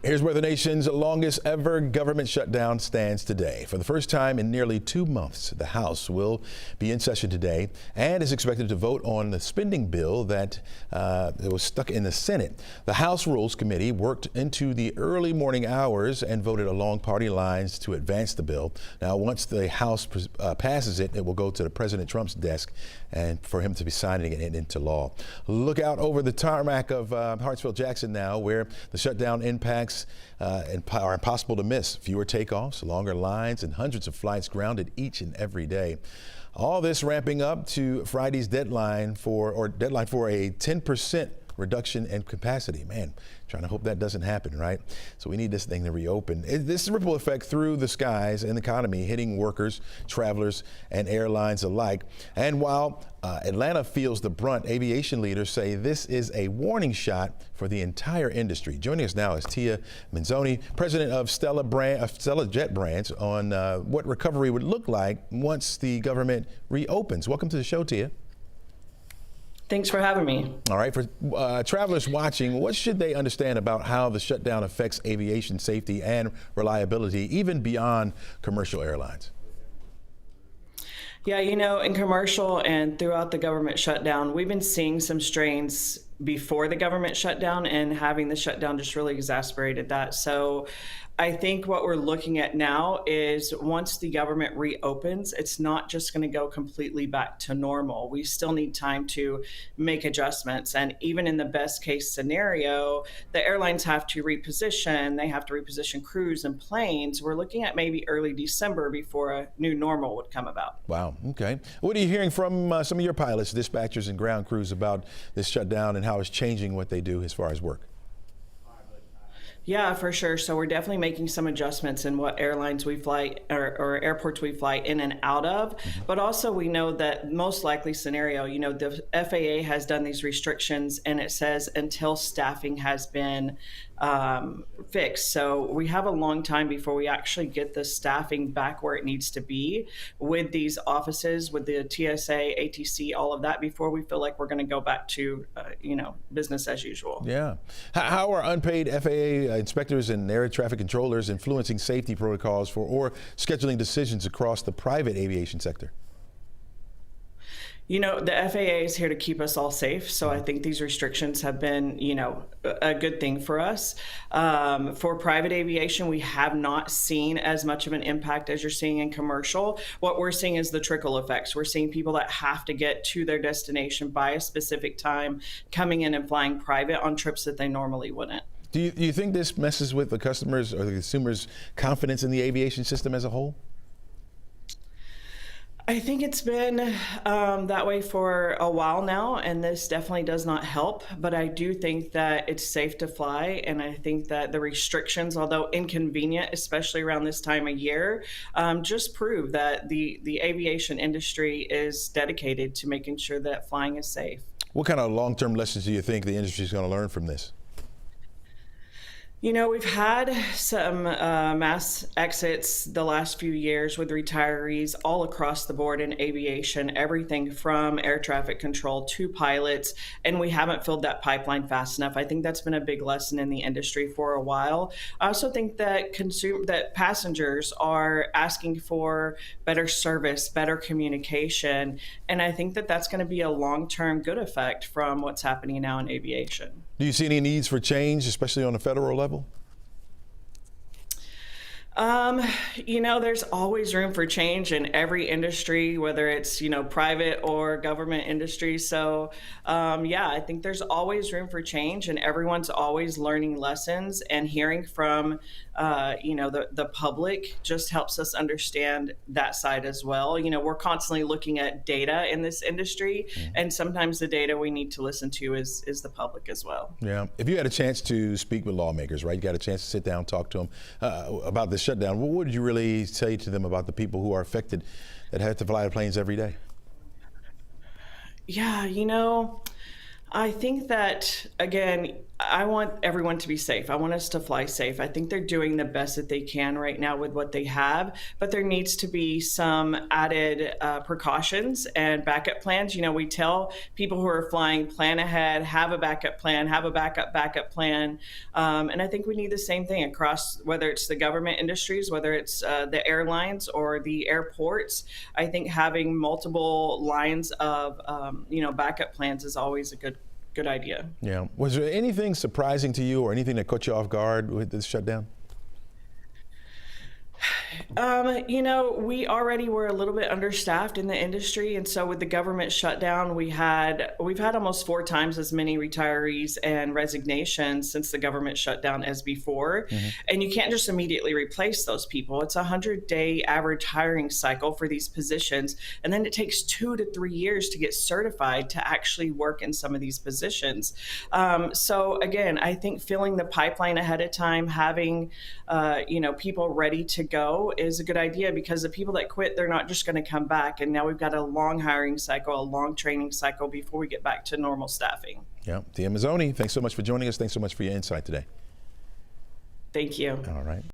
Here's where the nation's longest ever government shutdown stands today. For the first time in nearly 2 months, the House will be in session today and is expected to vote on the spending bill that was stuck in the Senate. The House Rules Committee worked into the early morning hours and voted along party lines to advance the bill. Now, once the House passes it, it will go to President Trump's desk and for him to be signing it into law. Look out over the tarmac of Hartsfield-Jackson now, where the shutdown impacts are impossible to miss. Fewer takeoffs, longer lines, and hundreds of flights grounded each and every day. All this ramping up to Friday's deadline for a 10% reduction in capacity. Man, trying to hope that doesn't happen, right? So we need this thing to reopen. This ripple effect through the skies and the economy, hitting workers, travelers, and airlines alike. And while Atlanta feels the brunt, aviation leaders say this is a warning shot for the entire industry. Joining us now is Minzoni, president of Stella Jet Brands, on what recovery would look like once the government reopens. Welcome to the show, Tia. Thanks for having me. All right, for travelers watching, what should they understand about how the shutdown affects aviation safety and reliability, even beyond commercial airlines? Yeah, in commercial and throughout the government shutdown, we've been seeing some strains before the government shutdown, and having the shutdown just really exacerbated that. So I think what we're looking at now is once the government reopens, it's not just going to go completely back to normal. We still need time to make adjustments. And even in the best case scenario, the airlines have to reposition. They have to reposition crews and planes. We're looking at maybe early December before a new normal would come about. Wow. Okay. What are you hearing from some of your pilots, dispatchers, and ground crews about this shutdown and how it's changing what they do as far as work? Yeah, for sure. So we're definitely making some adjustments in what airlines we fly or airports we fly in and out of. But also we know that most likely scenario, the FAA has done these restrictions, and it says until staffing has been fixed. So we have a long time before we actually get the staffing back where it needs to be with these offices, with the TSA, ATC, all of that, before we feel like we're going to go back to, business as usual. Yeah. How are unpaid FAA inspectors and air traffic controllers influencing safety protocols or scheduling decisions across the private aviation sector? The FAA is here to keep us all safe. So I think these restrictions have been, a good thing for us. For private aviation, we have not seen as much of an impact as you're seeing in commercial. What we're seeing is the trickle effects. We're seeing people that have to get to their destination by a specific time coming in and flying private on trips that they normally wouldn't. Do you think this messes with the customers or the consumers' confidence in the aviation system as a whole? I think it's been that way for a while now, and this definitely does not help. But I do think that it's safe to fly, and I think that the restrictions, although inconvenient, especially around this time of year, just prove that the aviation industry is dedicated to making sure that flying is safe. What kind of long-term lessons do you think the industry is going to learn from this? We've had some mass exits the last few years with retirees all across the board in aviation, everything from air traffic control to pilots, and we haven't filled that pipeline fast enough. I think that's been a big lesson in the industry for a while. I also think that passengers are asking for better service, better communication, and I think that that's going to be a long-term good effect from what's happening now in aviation. Do you see any needs for change, especially on the federal level? There's always room for change in every industry, whether it's, private or government industry. So, I think there's always room for change, and everyone's always learning lessons, and hearing from, the public just helps us understand that side as well. We're constantly looking at data in this industry, and sometimes the data we need to listen to is the public as well. Yeah. If you had a chance to speak with lawmakers, right, you got a chance to sit down, talk to them about this shutdown, what would you really say to them about the people who are affected that have to fly the planes every day? Yeah, I think that, again, I want everyone to be safe. I want us to fly safe. I think they're doing the best that they can right now with what they have, but there needs to be some added precautions and backup plans. You know, we tell people who are flying, plan ahead, have a backup plan, have a backup plan. And I think we need the same thing across, whether it's the government industries, whether it's the airlines or the airports. I think having multiple lines of, backup plans is always a good idea. Yeah. Was there anything surprising to you or anything that caught you off guard with this shutdown? We already were a little bit understaffed in the industry, and so with the government shutdown, we've had almost 4 times as many retirees and resignations since the government shutdown as before. And you can't just immediately replace those people. It's a 100-day average hiring cycle for these positions, and then it takes 2 to 3 years to get certified to actually work in some of these positions. So again, I think filling the pipeline ahead of time, having people ready to go is a good idea, because the people that quit, they're not just going to come back. And now we've got a long hiring cycle, a long training cycle before we get back to normal staffing. Yeah. Tia Minzoni, thanks so much for joining us. Thanks so much for your insight today. Thank you. All right.